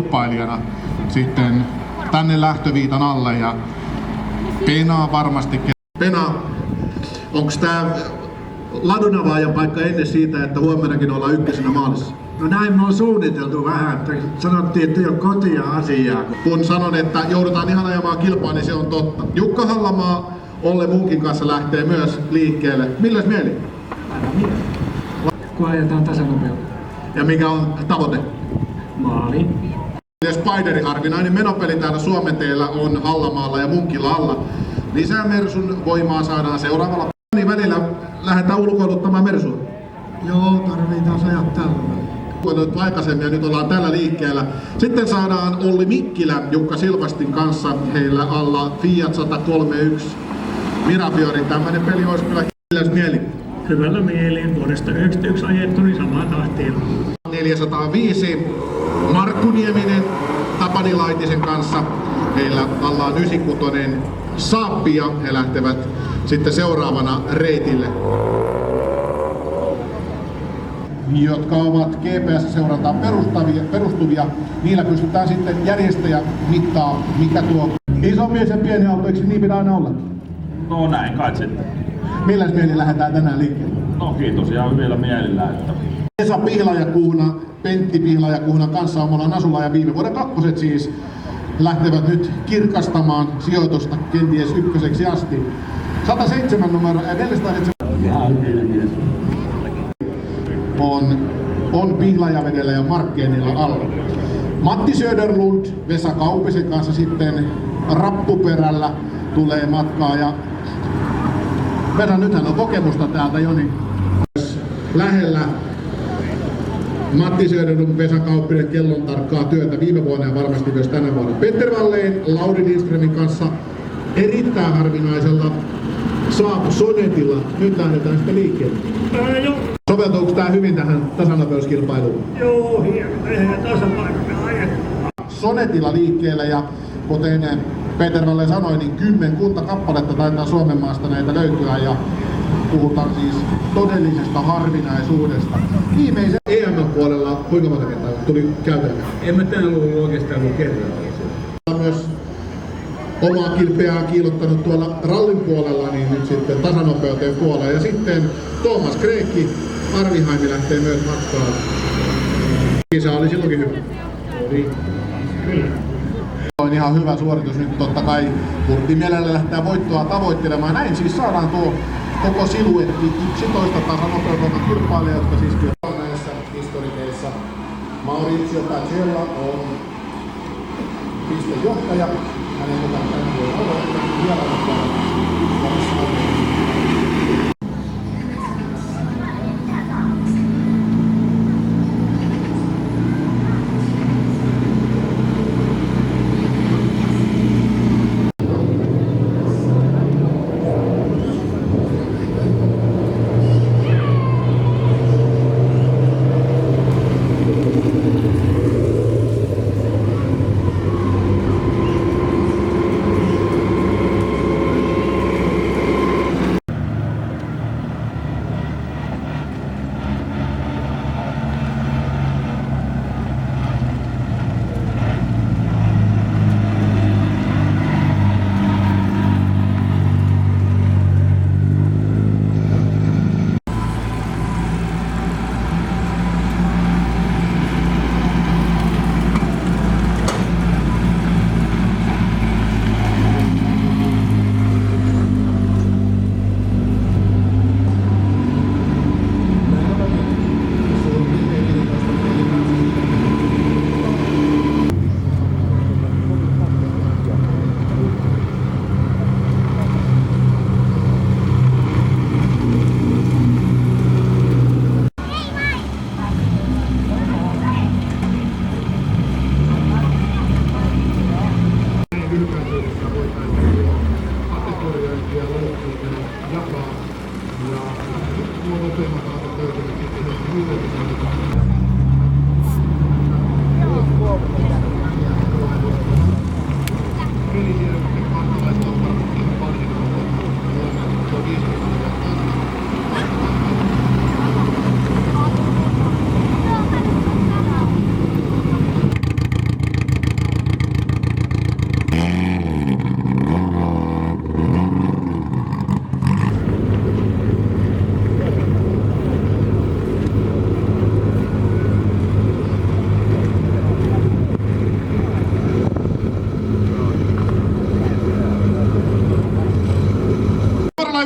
kilpailijana sitten tänne lähtöviitan alle ja Pena varmasti. Pena, onko tää ladunavaajan paikka ennen siitä, että huomennakin ollaan ykkösenä maalissa? No näin me on suunniteltu vähän, että sanottiin, että ei ole kotia asiaa. Kun sanon, että joudutaan ihan ajamaan kilpaa, niin se on totta. Jukka Hallamaa Olle Munkin kanssa lähtee myös liikkeelle. Milläs mieli? Kun ajetaan tasanopeutta. Ja mikä on tavoite? Maali. Spideri harvinainen menopeli täällä Suomen teillä on Hallamaalla ja Munkilla alla. Lisää Mersun voimaa saadaan seuraavalla. Niin välillä lähdetään ulkoiluttamaan Mersua. Joo, tarvitaan ajaa tällä. Aikaisemmin ja nyt ollaan tällä liikkeellä. Sitten saadaan Olli Mikkilä Jukka Silvastin kanssa heillä alla Fiat 131 Mirafiori. Tämmönen peli olisi kyllä hiljaisi mieli. Hyvällä mieliin vuodesta 1991 ajettu, niin samaa tahtia. 405 Markku Nieminen Tapani Laitisen kanssa. Heillä alla on 96 Saappi ja he lähtevät sitten seuraavana reitille. Jotka ovat GPS-seurantaan perustuvia, niillä pystytään sitten järjestäjä mittaa, mikä tuo iso mies ja pieni auto, eikö niin pidä aina olla? No näin kai sitten. Milläs mieli lähdetään tänään liikkeelle? No kiitos ihan hyvillä mielillä. Että... Esa Pihlajakuhna, Pentti Pihlajakuhna kanssa omalla Nasula ja viime vuoden kakkoset siis lähtevät nyt kirkastamaan sijoitusta kenties ykköseksi asti. 107 numero ja 407 on Pihlajavedellä ja Markkeenilla alla. Matti Söderlund Vesa Kaupisen kanssa sitten rappuperällä tulee matkaa ja Vesa, nythän on kokemusta täältä jo niin lähellä. Matti Söderlund, Vesa Kauppinen kellon tarkkaa työtä viime vuonna ja varmasti myös tänä vuonna. Peter Wallein Lauri Lindströmin kanssa erittäin harvinaisella Saab Sonetilla. Nyt lähdetään sitten liikkeelle. Soveltuuko tää hyvin tähän tasanopeuskilpailuun? Joo, hieno. Eihän tasapainoinen ajettu. Sonetilla liikkeelle ja kuten Peter Wallein sanoi, niin kymmenkunta kappaletta taitaa Suomen maasta näitä löytyä ja puhutaan siis todellisesta harvinaisuudesta. Viimeisen EM-puolella kuinka monta kertaa tuli käytännön? En mä täällä ollut oikeastaan kuin kerran. Myös omaa kilpeää kiilottanut tuolla rallin puolella, niin nyt sitten tasanopeuteen puolella. Ja sitten Thomas Kreekki, Arvihaimi lähtee myös matkaan. Kisa oli silloinkin hyvä. Kyllä. On ihan hyvä suoritus nyt totta kai. Kurtti mielellä lähtee voittoa tavoittelemaan. Näin siis saadaan tuo koko siluetti 11 tasanopeutuvan kilpailija, jotka siis kyllä näissä historikeissa. Maurizio Pacella on pistejohtaja. Hänen mukaan tämän voi olla, että vielä on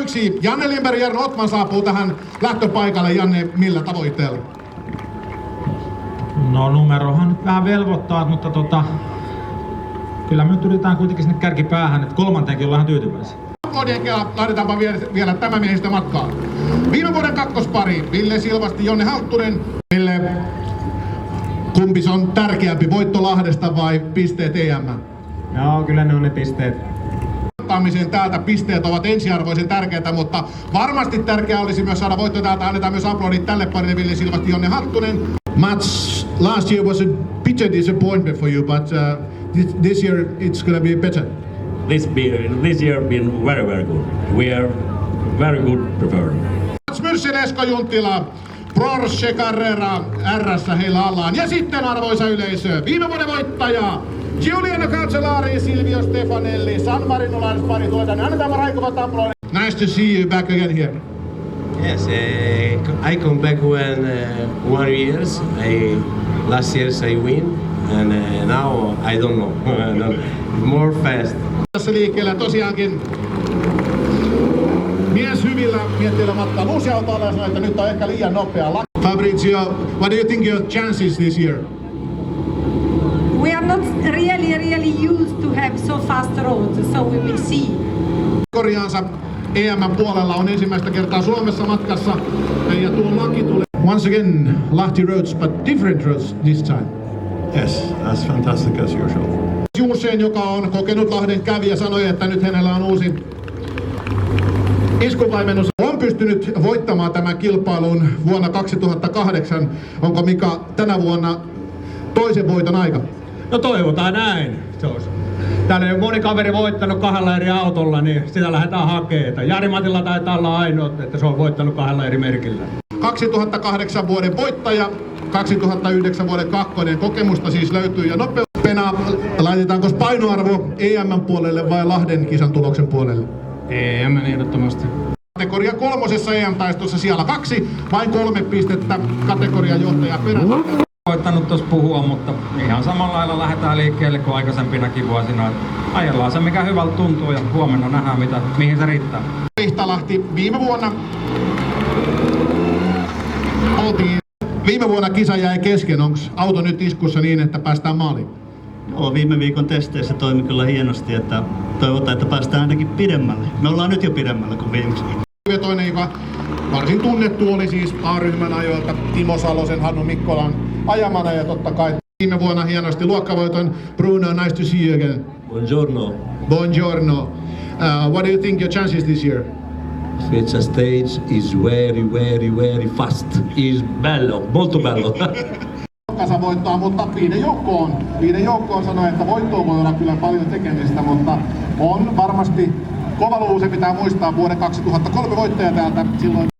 1. Janne Lindberg ja Jarno Ottman saapuu tähän lähtöpaikalle. Janne, millä tavoitteella? No numerohan nyt vähän velvoittaa, mutta kyllä me yritetään kuitenkin sinne kärkipäähän, että kolmanteenkin ollaan tyytyväisiä. Aplodien kela, laitetaanpa vielä tämä miehistö matkaan. Viime vuoden kakkospari, Ville Silvasti, Jonne Halttunen. Ville, kumpi on tärkeämpi, voitto Lahdesta vai pisteet EM? Joo, kyllä ne on ne pisteet. Täältä pisteet ovat ensiarvoisen tärkeitä, mutta varmasti tärkeää olisi myös saada voitto täältä. Annetaan myös aplodit tälle parille, Ville Silvasti, Jonne Halttunen. Mats, last year was a bitter disappointment for you, but this year it's gonna be better. This year been very good. We are very good prepared. Mats Myrssen, Esko Junttila, Porsche Carrera R:ssä heillä allaan. Ja sitten arvoisa yleisö, viime vuoden voittaja Giuliano Cancelari, Silvio Stefanelli, San Marinolaispari tuotaan. Annetaan Raikovat aplodit. Nice to see you back again here. Yes, I come back when 1 years. Last years I win, and now I don't know. More fast. Tässä liikkeellä tosiaankin mies hyvillä mietteillä matkaa. Uusi autolla ja sanoi, että nyt on ehkä liian nopea. Fabrizio, what do you think your chances this year? We are not really used to have so fast roads, so we will see. Korjaansa EM:n puolella on ensimmäistä kertaa Suomessa matkassa ja tuo laki tulee. Once again, Lahti roads, but different roads this time. Yes, as fantastic as usual. Juusen, joka on kokenut Lahden kävijä, sanoi, että nyt hänellä on uusi iskuvaimennus. On pystynyt voittamaan tämän kilpailun vuonna 2008. Onko Mika tänä vuonna toisen voiton aika? No toivotaan näin. Täällä ei ole moni kaveri voittanut 2 eri autolla, niin sitä lähdetään hakemaan. Jari-Matilla taitaa olla ainoa, että se on voittanut 2 eri merkillä. 2008 vuoden voittaja, 2009 vuoden kakkonen. Kokemusta siis löytyy ja nopeutena. Laitetaanko painoarvo EM:n puolelle vai Lahden kisan tuloksen puolelle? EM ehdottomasti. Kategoria 3. EM-taistossa siellä 2, vain 3 pistettä kategorian johtaja perässä. Koittanut tuossa puhua, mutta ihan samalla lailla lähdetään liikkeelle kuin aikaisempinakin vuosina. Ajellaan se mikä hyvältä tuntuu ja huomenna nähdään mihin se riittää. Vihtalahti viime vuonna kisa jäi kesken. Onko auto nyt iskussa niin, että päästään maaliin? Joo, viime viikon testeissä toimi kyllä hienosti, että toivotaan, että päästään ainakin pidemmälle. Me ollaan nyt jo pidemmällä kuin viimeksi. Toinen, joka varsin tunnettu, oli siis A-ryhmän ajoilta Timo Salosen, Hannu Mikkolan ajamana ja totta kai viime vuonna hienosti luokkavoiton. Bruno, nice to see you again. Buongiorno. Buongiorno. What do you think your chances this year? Svezia stage is very fast. Is bello, molto bello. Kasa voittaa, mutta Viiden joukkoon sanoi, että voittoon voi olla kyllä paljon tekemistä, mutta on varmasti kova luvun. Se pitää muistaa vuoden 2003 voittaja täältä silloin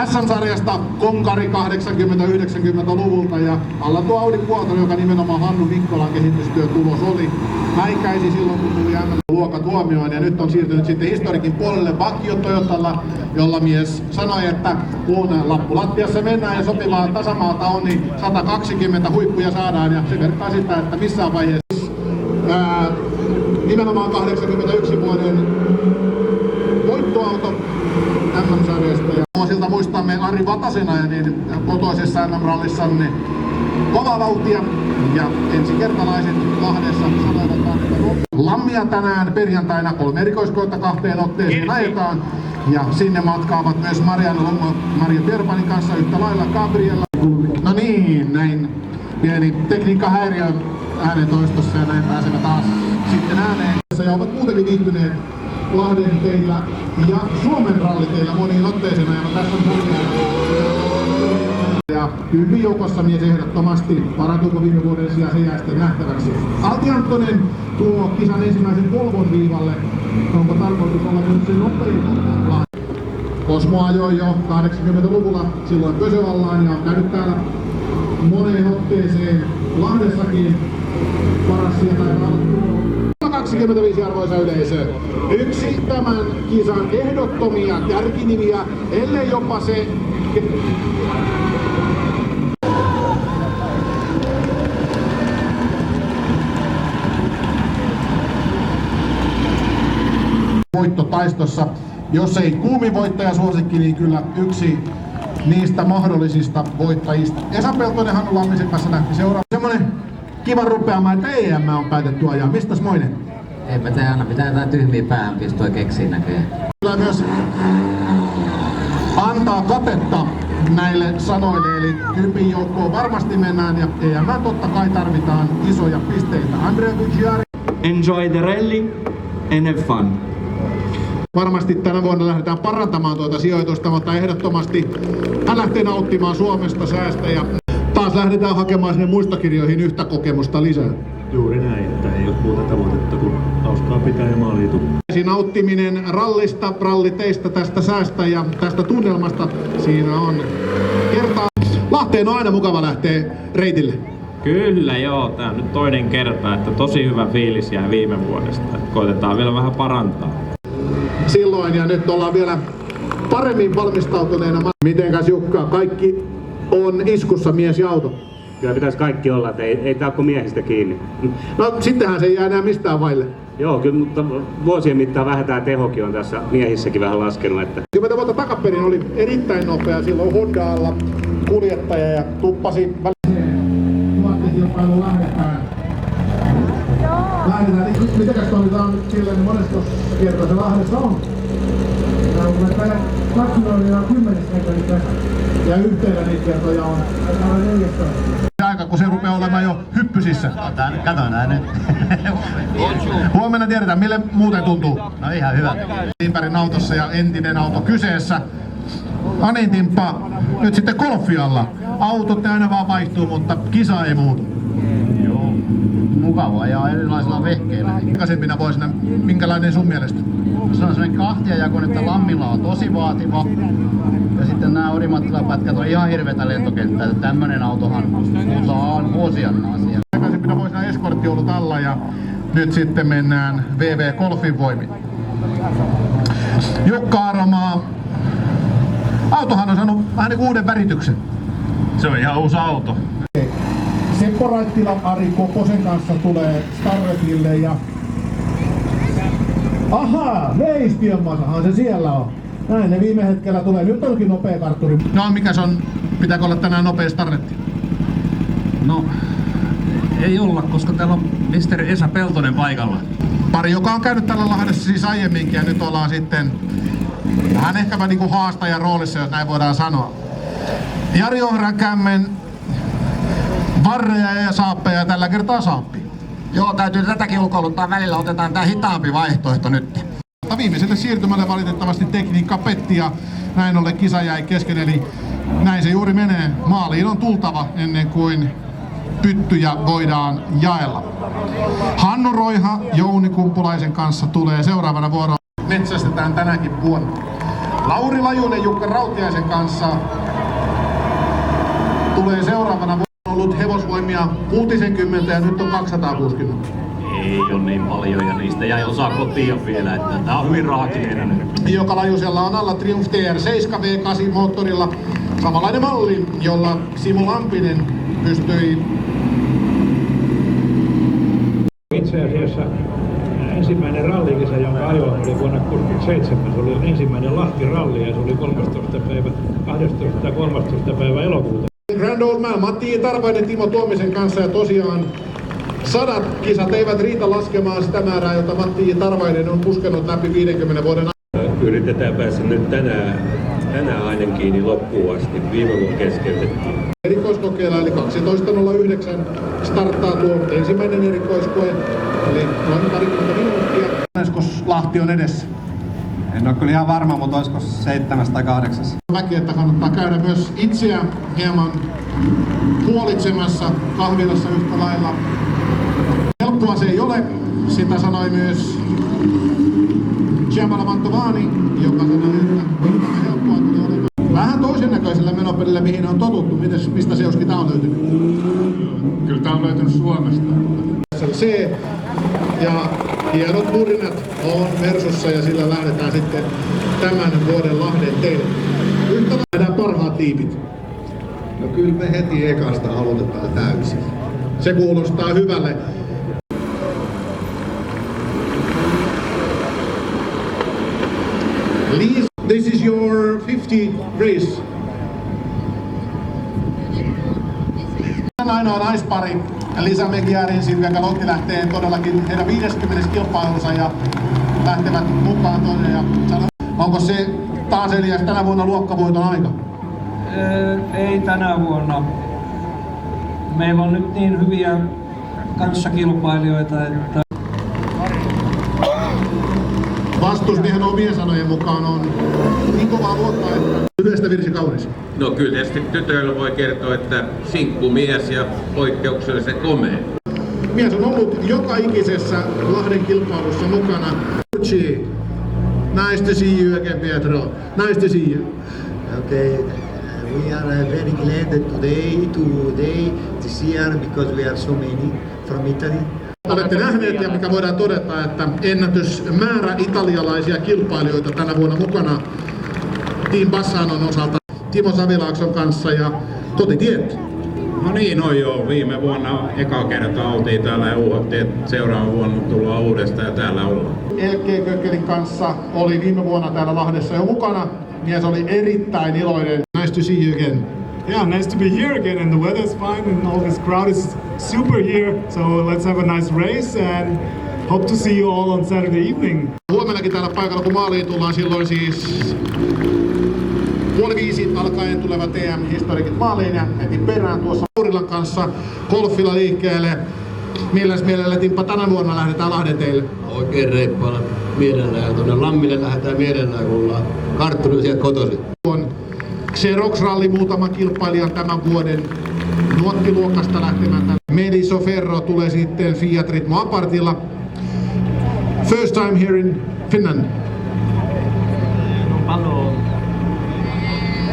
SM-sarjasta Konkari 80-90-luvulta ja alla tuo Audi Quattro, joka nimenomaan Hannu Mikkolan kehitystyötulos oli. Mäikäisi silloin, kun tuli luokat huomioon ja nyt on siirtynyt sitten historiikin puolelle Bakio Toyotalla, jolla mies sanoi, että kun lappulattiassa mennään ja sopivaa tasamaalta on, niin 120 huippuja saadaan ja se vertaa sitä, että missään vaiheessa nimenomaan 81 vuoden voittoauto MM-sarjasta. Ja vuosilta muistamme Ari Vatasen ajaneen kotoisessa MM-rallissa kovaa vauhtia ja ensikertalaiset Lahdessa sanoivat, että Lammia tänään perjantaina 3 erikoiskoetta 2 otteeseen ajetaan ja sinne matkaavat myös Marianne Lommo Maria Terpanin kanssa yhtä lailla Gabriella. No niin, näin pieni tekniikkahäiriö äänentoistossa ja näin pääsemme taas sitten ääneen. Ja ovat muutenkin viihtyneet Lahden teillä ja Suomen ralliteillä moniin otteeseen aivan tässä on ja kympin joukossa mies ehdottomasti. Parantuuko viime vuoden sijaan, se jää sitten nähtäväksi. Alti Anttonen tuo kisan ensimmäisen Volvon viivalle. Onko tarkoitus olla nyt se nopein? Cosmo ajoi jo 80-luvulla silloin Pösövallaan ja on käynyt täällä moneen otteeseen Lahdessakin. Paras sieltä 25 arvoisa yleisö. Yksi tämän kisan ehdottomia kärkinimiä, ellei jopa se voittotaistossa jos ei kuumin voittajasuosikki, niin kyllä yksi niistä mahdollisista voittajista. Esa Peltonen Hannu Lammisen kanssa nähtiin seuraava. Semmonen kiva rupeama, että EM on päätetty ajaa. Mistäs moinen? En mä tiedä, aina pitää jotain tyhmiä päähänpistoja keksiä näköjään. Kyllä myös antaa katetta näille sanoille, eli Kypin joukkoon varmasti mennään ja EM totta kai tarvitaan isoja pisteitä. Andrea Gucciari. Enjoy the rally and have fun. Varmasti tänä vuonna lähdetään parantamaan tuota sijoitusta, mutta ehdottomasti hän lähtee nauttimaan Suomesta säästä ja taas lähdetään hakemaan sinne muistokirjoihin yhtä kokemusta lisää. Juuri näin, että ei ole muuta tavoitetta kuin hauskaa pitää ja maaliitu. Nauttiminen rallista, ralliteistä, tästä säästä ja tästä tunnelmasta, siinä on kertaa. Lahteen on aina mukava lähteä reitille. Kyllä joo, tää on nyt toinen kerta, että tosi hyvä fiilis jää viime vuodesta. Koitetaan vielä vähän parantaa. Silloin ja nyt ollaan vielä paremmin valmistautuneena. Mitenkäs Jukka, kaikki on iskussa mies ja auto? Kyllä pitäisi kaikki olla, että ei tää ole kuin miehistä kiinni. No sittenhän se ei jää enää mistään vaille. Joo, kyllä, mutta vuosien mittaan vähän tää tehokin on tässä miehissäkin vähän laskenut. Että 10 vuotta takaperin oli erittäin nopea silloin Hondaalla kuljettaja ja tuppasi kilpailu lähdetään. Mitenkäs toimitaan nyt silleen, niin monesta kertaa se Lahdessa on? Kun me tällä 20 metriä ja yhteensä niitä kertoja on 14. Aika kun se rupeaa olemaan jo hyppysissä. Kato näin nyt. Huomenna tiedetään, mille muuten tuntuu. No ihan hyvä. Lindbergin autossa ja entinen auto kyseessä. Ani Timppa, nyt sitten golfialla. Autot aina vaan vaihtuu, mutta kisa ei muutu. Joo. Mukavaa ja erilaisilla vehkeillä. Aikaisempina vuosina, minkälainen sun mielestä? Se on semmoinen kahtiajakon, että Lammilla on tosi vaativa. Ja sitten nämä Orimattila-pätkät on ihan hirveätä lentokenttää. Tämmönen autohan on vuosiannaa siellä. Aikaisempina vuosina eskortti ollut alla ja nyt sitten mennään VV Golfin voimin. Jukka Aromaa. Autohan on saanut vähän niin kuin uuden värityksen. se on ihan uusi auto. Seppo Raittila Ari Koposen kanssa tulee Starretille ja... Ahaa, Veistiönmasahan se siellä on. Näin ne viime hetkellä tulee. Nyt onkin nopea kartturi. No mikä se on? Pitääkö olla tänään nopea starretti? No, ei olla, koska täällä on misteri Esa Peltonen paikalla. Pari, joka on käynyt tällä Lahdessa siis aiemminkin ja nyt ollaan sitten vähän ehkäpä niinku haastajan roolissa, jos näin voidaan sanoa. Jari Ohrankämmen varreja ja saappeja, tällä kertaa saappi. Joo, täytyy tätäkin ulkoiluttaa välillä, otetaan tää hitaampi vaihtoehto nyt. Viimeiselle siirtymälle valitettavasti tekniikka petti ja näin ollen kisa jäi kesken, eli näin se juuri menee. Maaliin on tultava ennen kuin pyttyjä voidaan jaella. Hannu Roiha Jouni Kumpulaisen kanssa tulee seuraavana vuoroon. Metsästetään tänäkin vuonna. Lauri Lajunen Jukka Rautiaisen kanssa tulee seuraavana vuonna. On ollut hevosvoimia 60 ja nyt on 260. Ei ole niin paljon ja niistä jäi osa kotiin vielä, että tää on hyvin raakineena nyt. Joka Lajusella on alla Triumph TR7 V8 moottorilla. Samanlainen malli, jolla Simo Lampinen pystyi... Itse asiassa ensimmäinen rallikisa, jonka ajoin, oli vuonna 1967. Se oli ensimmäinen Lahti-ralli ja se oli 12. päivä elokuuta. Grand Old Man Matti Tarvainen Timo Tuomisen kanssa ja tosiaan 100 kisat eivät riitä laskemaan sitä määrää, jota Matti Tarvainen on puskenut läpi 50 vuoden ajan. Yritetään päästä nyt tänään aina kiinni loppuun asti. Viime vuonna keskeytettiin. Erikoiskokeilla eli 12.09 starttaa tuo ensimmäinen erikoiskoe, eli noin parikymmentä minuuttia. Monesko Lahti on edessä? En ole kyllä ihan varma, mutta olisiko 7 tai 8. Väki, että kannattaa käydä myös itseä hieman huolitsemassa kahvilassa yhtä lailla. Helppoa se ei ole, sitä sanoi myös Giacomo Mantovani, joka sanoi, että on helppoa tulee olemaan. Vähän toisen näköisellä menopelillä, mihin on totuttu. Mistä Seuski tää on löytynyt? Kyllä tää on löytynyt Suomesta. SLC ja hienot murinat on Mersussa ja sillä lähdetään sitten tämän vuoden Lahden teille. Yhtä nähdään parhaat tiipit. No kyllä me heti ekasta aloitetaan täysin. Se kuulostaa hyvälle. Liis, this is your 50 race. Ainoa naispari Lisa Megiarin, Silvia Galotti lähtee todellakin heidän 50. kilpailunsa ja lähtevät mukaan tuonne. Onko se taas Elias tänä vuonna luokkavoiton aika? Ei tänä vuonna. Meillä on nyt niin hyviä kanssakilpailijoita, että Vastusmiehen omien sanojen mukaan on niin kovaa luottaa, että yhdestä virsi kaunis. No kyllä tietysti tytöillä voi kertoa, että sinkkumies ja poikkeuksellisen komea. Mies on ollut joka ikisessä Lahden kilpailussa mukana. Nice to see you again, Pietro. Nice to see you. Okay, we are very glad today to see her because we are so many from Italy. Olette nähneet ja mikä voidaan todeta, että ennätysmäärä italialaisia kilpailijoita tänä vuonna mukana Team Bassanon osalta Timo Savilaakson kanssa ja kotitiet. No niin, no joo. Viime vuonna eka kerta oltiin täällä ja uudettiin, että seuraavan vuonna tullaan uudestaan ja täällä ollaan. Elke Kökkelin kanssa oli viime vuonna täällä Lahdessa jo mukana. Mies oli erittäin iloinen. Nice to see you again. Yeah, nice to be here again, and the weather's fine, and all this crowd is super here. So let's have a nice race, and hope to see you all on Saturday evening. Huomennakin täällä paikalla, kun maaliin tullaan, silloin siis 4:30 alkaen tuleva TM-historikit maaliin ja heti perään tuossa Maurilan kanssa golfilla liikkeelle. Milläs mielellä, Timppa, tänä vuonna lähdetään Lahden teille? Oikein reippaalla mielellään. Tuonne Lammille lähdetään mielellään, kun ollaan karttunut sieltä kotoisin. On Xerox Rally muutama kilpailijan tämän vuoden nuottiluokasta lähtemään. Meliso Ferro tulee sitten Fiat Ritmo Apartilla. First time here in Finland.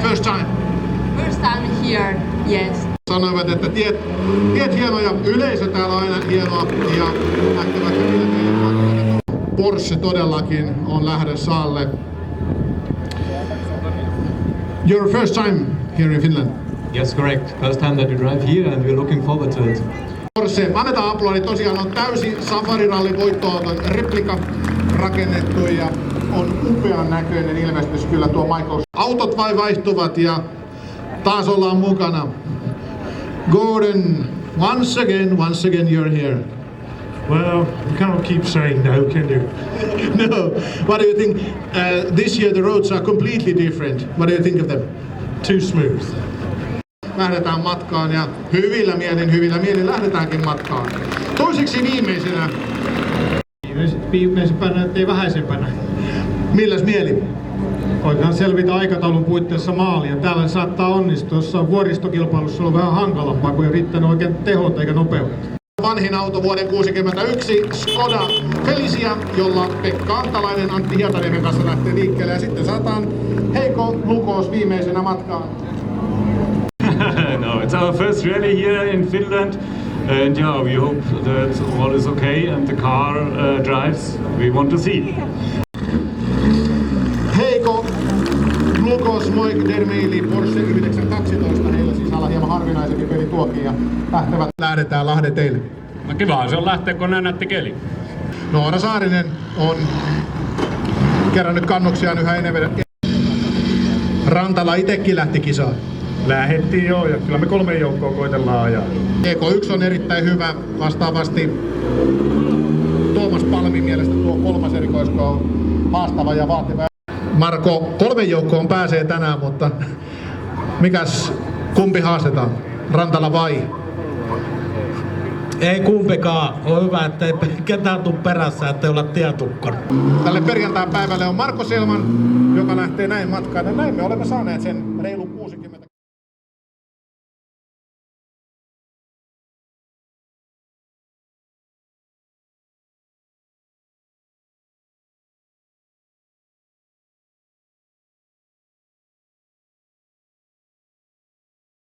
First time. First time here, yes. Sanoivat, että tiet hienoja, yleisö täällä on aina hienoa ja lähtevät Porsche todellakin on lähdössä alle. Your first time here in Finland? Yes, correct. First time that you drive here and we're looking forward to it. Porsche, annetaan aplodit, tosiaan on täysi safarirallin voittoauton replika rakennettu ja on upean näköinen ilmestys kyllä tuo Michael. Autot vain vaihtuvat ja taas ollaan mukana. Gordon, once again you're here. Well, you cannot keep saying no, can you? No. What do you think? This year the roads are completely different. What do you think of them? Too smooth. Lähdetään matkaan ja hyvillä mielin lähdetäänkin matkaan. Toiseksi viimeisenä. Viimeisempänä, ettei vähäisempänä. Milläs mieli? Koitetaan selvitä aikataulun puitteissa maalia. Täällä saattaa onnistua, jossa vuoristokilpailussa on vähän hankalampaa, kun ei riittänyt oikein tehot eikä nopeudet. Vanhin auto vuoden 1961 Skoda Felicia, jolla Pekka Antalainen Antti Hietaniemen kanssa lähtee liikkeelle. Ja sitten saataan Heikko Lukos viimeisenä matkaan. No, it's our first rally here in Finland, and yeah, we hope that all is okay and the car drives. We want to see. Heikko Lukos, Moik Dermeili, Porsche 912, heillä sisällä hieman harvinaisempi peli tuokin ja lähdetään Lahden teille. No kiva se on lähteä, kun näin nätti keli. Noora Saarinen on kerännyt kannuksiaan yhä enemmän. Rantala itekin lähti kisaan. Lähettiin joo, ja kyllä me 3 joukkoa koitellaan ajaa. EK1 on erittäin hyvä, vastaavasti Tuomas Palmin mielestä tuo 3. erikoisko on haastava ja vaativa. Marko, 3 joukkoon pääsee tänään, mutta kumpi haastetaan? Rantala vai? Ei kumpikaan. On hyvä, ettei ketään tuu perässä, ettei olla tietukkana. Tälle perjantain päivälle on Marko Selman, joka lähtee näin matkaan. Ja näin me olemme saaneet sen reilu 60